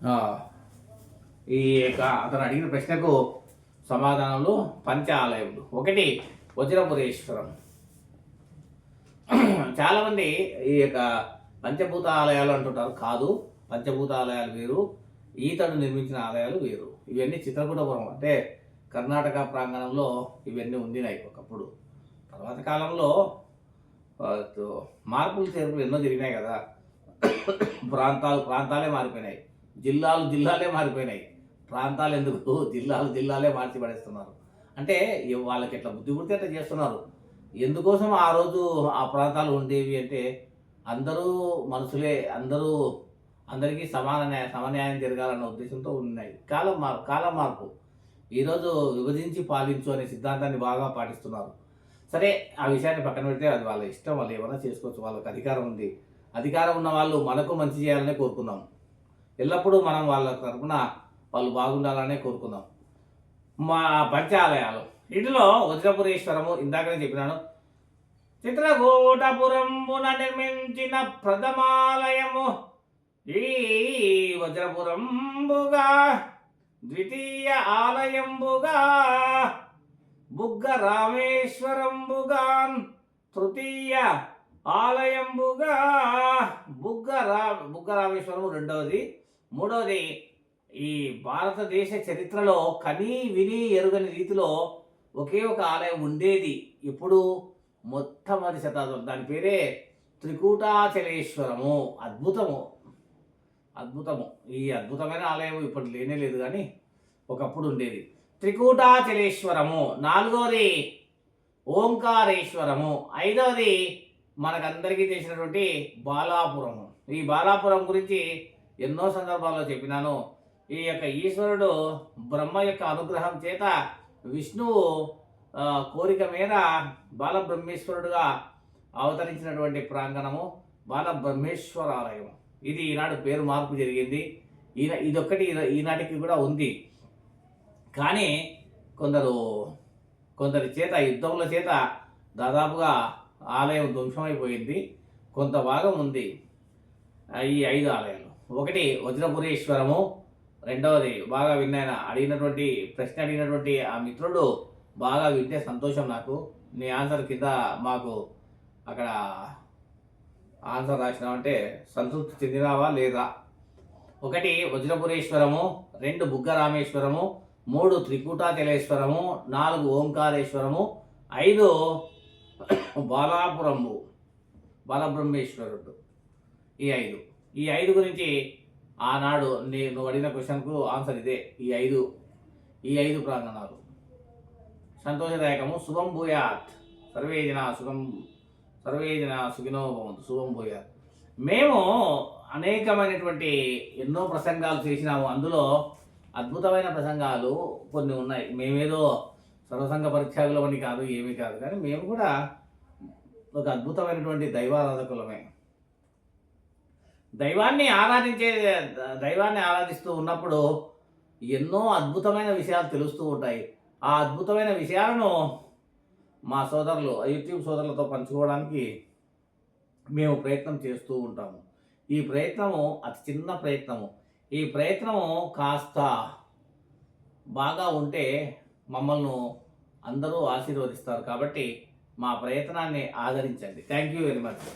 ఆ, ఈ యొక్క అతను అడిగిన ప్రశ్నకు సమాధానంలో పంచ ఆలయములు. ఒకటి వజ్రపురేశ్వరం. చాలామంది ఈ యొక్క పంచభూత ఆలయాలు అంటుంటారు. కాదు, పంచభూత ఆలయాలు వేరు, ఈతడు నిర్మించిన ఆలయాలు వేరు. ఇవన్నీ చిత్రకూటపురం అంటే కర్ణాటక ప్రాంగణంలో ఇవన్నీ ఉండినాయి ఒకప్పుడు. తర్వాత కాలంలో మార్పులు చేర్పులు ఎన్నో జరిగినాయి కదా. ప్రాంతాలే మారిపోయినాయి, జిల్లాలే మారిపోయినాయి. ప్రాంతాలు ఎందుకు, జిల్లాలే మార్చి పడేస్తున్నారు. అంటే వాళ్ళకి ఎట్లా బుద్ధి పుడితే అట్లా చేస్తున్నారు. ఎందుకోసం ఆ రోజు ఆ ప్రాంతాలు ఉండేవి అంటే అందరూ మనుషులే, అందరికీ సమన్యాయం జరగాలన్న ఉద్దేశంతో ఉన్నాయి. కాలం మార్పు. ఈరోజు విభజించి పాలించు అనే సిద్ధాంతాన్ని బాగా పాటిస్తున్నారు. సరే, ఆ విషయాన్ని పక్కన పెడితే అది వాళ్ళ ఇష్టం, వాళ్ళు ఏమైనా చేసుకోవచ్చు, వాళ్ళకి అధికారం ఉంది. అధికారం ఉన్న వాళ్ళు మనకు మంచి చేయాలనే కోరుకుందాం. ఎల్లప్పుడూ మనం వాళ్ళ తరఫున వాళ్ళు బాగుండాలనే కోరుకుందాం. మా పంచాలయాలు, వీటిలో వజ్రపురేశ్వరము ఇందాకనే చెప్పినాను. చిత్రకూటపురంబున నిర్మించిన ప్రథమాలయము ఈ వజ్రపురంబుగా, ద్వితీయ ఆలయంబుగా బుగ్గ రామేశ్వరంబుగాన్, తృతీయ ఆలయంబుగా బుగ్గ రామేశ్వరము రెండవది. మూడవది, ఈ భారతదేశ చరిత్రలో కనీ విని ఎరుగని రీతిలో ఒకే ఒక ఆలయం ఉండేది. ఇప్పుడు మొట్టమొదటి శతాబ్దం. దాని పేరే త్రికూటాచలేశ్వరము. అద్భుతము. ఈ అద్భుతమైన ఆలయం ఇప్పుడు లేనే లేదు, కానీ ఒకప్పుడు ఉండేది. త్రికూటాచలేశ్వరము. నాలుగవది ఓంకారేశ్వరము. ఐదవది మనకందరికీ తెలిసినటువంటి బాలాపురము. ఈ బాలాపురం గురించి ఎన్నో సందర్భాల్లో చెప్పినాను. ఈ యొక్క ఈశ్వరుడు బ్రహ్మ యొక్క అనుగ్రహం చేత విష్ణువు కోరిక మేర బాలబ్రహ్మేశ్వరుడుగా అవతరించినటువంటి ప్రాంగణము బాలబ్రహ్మేశ్వరాలయం. ఇది ఈనాడు పేరు మార్పు జరిగింది. ఇదొక్కటి ఈనాటికి కూడా ఉంది. కానీ కొందరి చేత, యుద్ధముల చేత దాదాపుగా ఆలయం ధ్వంసమైపోయింది. కొంత భాగం ఉంది. ఈ 5 ఆలయాలు. ఒకటి వజ్రపురేశ్వరము. రెండవది బాగా విన్నాయన ప్రశ్న అడిగినటువంటి ఆ మిత్రుడు బాగా వింటే సంతోషం నాకు. నీ ఆన్సర్ కింద మాకు అక్కడ ఆన్సర్ రాసినావంటే సంతృప్తి చెందినావా లేదా? ఒకటి వజ్రపురేశ్వరము, 2 బుగ్గ రామేశ్వరము, 3 త్రికూటాచలేశ్వరము, 4 ఓంకారేశ్వరము, 5 బాలబ్రహ్మేశ్వరుడు. ఈ ఐదు గురించి ఆనాడు నేను అడిగిన క్వశ్చన్కు ఆన్సర్ ఇదే. ఈ ఐదు ప్రాంగణాలు సంతోషదాయకము. శుభం భూయాత్. సర్వే జన సుఖినో భవంతు. శుభం భూయాత్. మేము అనేకమైనటువంటి ఎన్నో ప్రసంగాలు చేసినాము. అందులో అద్భుతమైన ప్రసంగాలు కొన్ని ఉన్నాయి. మేమేదో సర్వసంగ పరిత్యాగులమని కాదు, ఏమీ కాదు, కానీ మేము కూడా ఒక అద్భుతమైనటువంటి దైవారాధకులమే. దైవాన్ని ఆరాధిస్తూ ఉన్నప్పుడు ఎన్నో అద్భుతమైన విషయాలు తెలుస్తూ ఉంటాయి. ఆ అద్భుతమైన విషయాలను మా యూట్యూబ్ సోదరులతో పంచుకోవడానికి మేము ప్రయత్నం చేస్తూ ఉంటాము. ఈ ప్రయత్నము అతి చిన్న ప్రయత్నము. ఈ ప్రయత్నము కాస్త బాగా ఉంటే మమ్మల్ని అందరూ ఆశీర్వదిస్తారు. కాబట్టి మా ప్రయత్నాన్ని ఆదరించండి. Thank you very much.